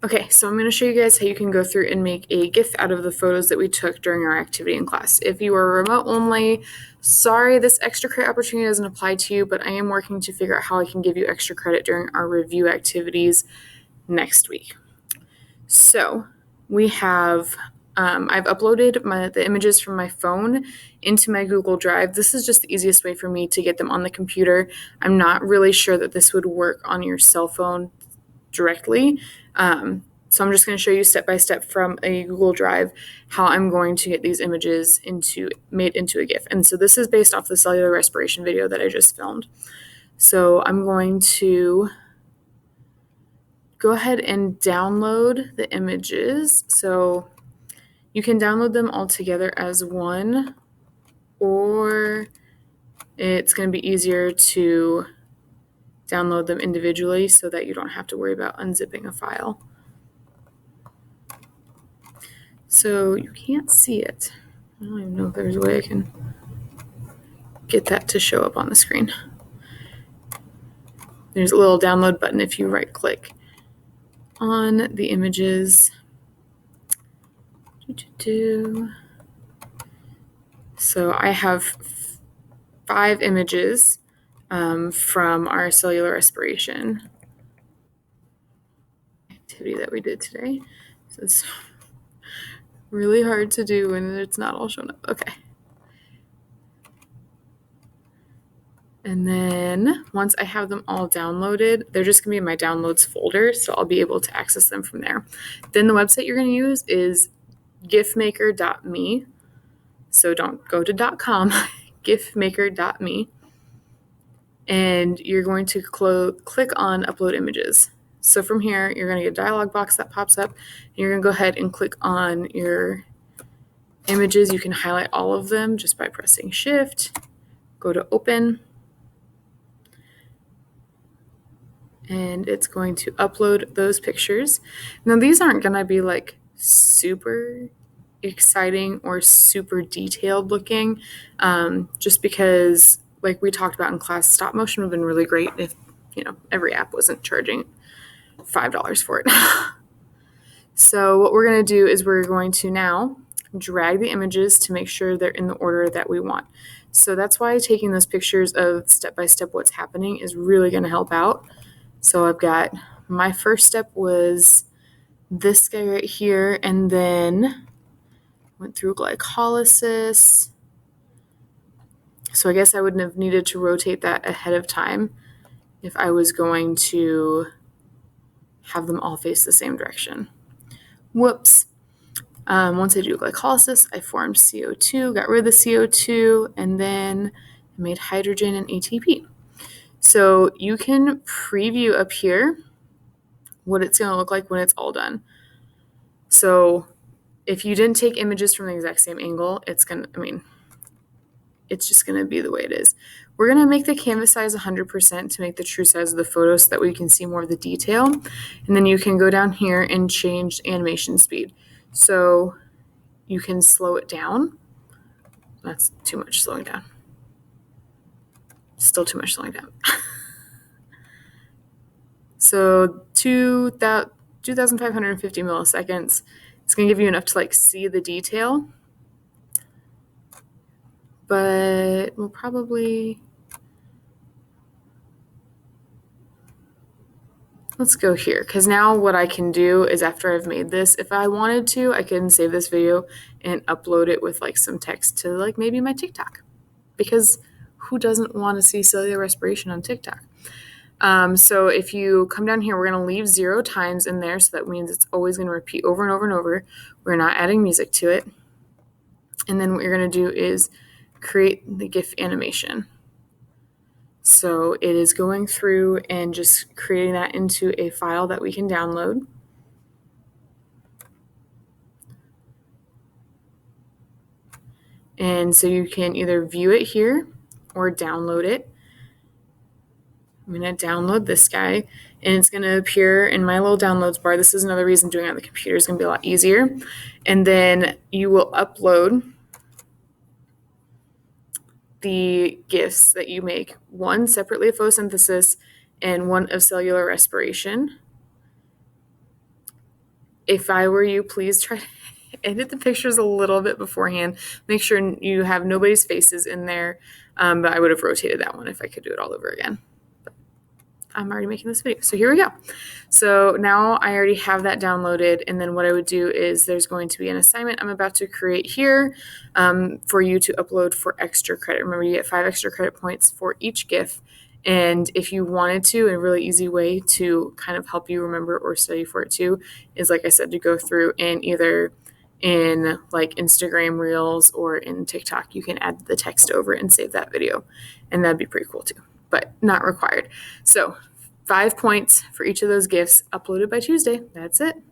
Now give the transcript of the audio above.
Okay, so I'm going to show you guys how you can go through and make a GIF out of the photos that we took during our activity in class. If you are remote only, sorry, this extra credit opportunity doesn't apply to you, but I am working to figure out how I can give you extra credit during our review activities next week. So we have, I've uploaded the images from my phone into my Google Drive. This is just the easiest way for me to get them on the computer. I'm not really sure that this would work on your cell phone directly. So I'm just going to show you step by step from a Google Drive how I'm going to get these images made into a GIF. And so this is based off the cellular respiration video that I just filmed. So I'm going to go ahead and download the images. So you can download them all together as one, or it's going to be easier to download them individually so that you don't have to worry about unzipping a file. So you can't see it. I don't even know if there's a way I can get that to show up on the screen. There's a little download button if you right click on the images. So I have 5 images from our cellular respiration activity that we did today. So it's really hard to do when it's not all shown up. Okay. And then once I have them all downloaded, they're just going to be in my downloads folder, so I'll be able to access them from there. Then the website you're going to use is gifmaker.me. So don't go to .com, gifmaker.me. And you're going to click on upload images. So from here, you're going to get a dialog box that pops up. And you're going to go ahead and click on your images. You can highlight all of them just by pressing Shift, go to open, and it's going to upload those pictures. Now these aren't going to be like super exciting or super detailed looking, just because like we talked about in class, stop motion would have been really great if, every app wasn't charging $5 for it. So what we're going to do is we're going to now drag the images to make sure they're in the order that we want. So that's why taking those pictures of step-by-step what's happening is really going to help out. So I've got my first step was this guy right here, and then went through glycolysis. So I guess I wouldn't have needed to rotate that ahead of time if I was going to have them all face the same direction. Whoops. Once I do glycolysis, I formed CO2, got rid of the CO2, and then I made hydrogen and ATP. So you can preview up here what it's going to look like when it's all done. So if you didn't take images from the exact same angle, it's just going to be the way it is. We're going to make the canvas size 100% to make the true size of the photo so that we can see more of the detail. And then you can go down here and change animation speed. So you can slow it down. That's too much slowing down. Still too much slowing down. So 2,550 milliseconds. It's going to give you enough to see the detail. But we'll probably... Let's go here, because now what I can do is after I've made this, if I wanted to, I can save this video and upload it with some text to maybe my TikTok, because who doesn't want to see cellular respiration on TikTok? So if you come down here, we're going to leave 0 times in there, so that means it's always going to repeat over and over and over. We're not adding music to it. And then what you're going to do is create the GIF animation. So it is going through and just creating that into a file that we can download. And so you can either view it here or download it. I'm going to download this guy, and it's going to appear in my little downloads bar. This is another reason doing it on the computer is going to be a lot easier. And then you will upload the GIFs that you make, one separately of photosynthesis and one of cellular respiration. if I were you, please try to edit the pictures a little bit beforehand. Make sure you have nobody's faces in there. But I would have rotated that one if I could do it all over again. But I'm already making this video. So here we go. So now I already have that downloaded. And then what I would do is there's going to be an assignment I'm about to create here for you to upload for extra credit. Remember, you get 5 extra credit points for each GIF. And if you wanted to, a really easy way to kind of help you remember or study for it too is, like I said, to go through and either in like Instagram Reels or in TikTok, you can add the text over and save that video. And that'd be pretty cool too, but not required. So 5 points for each of those GIFs uploaded by Tuesday. That's it.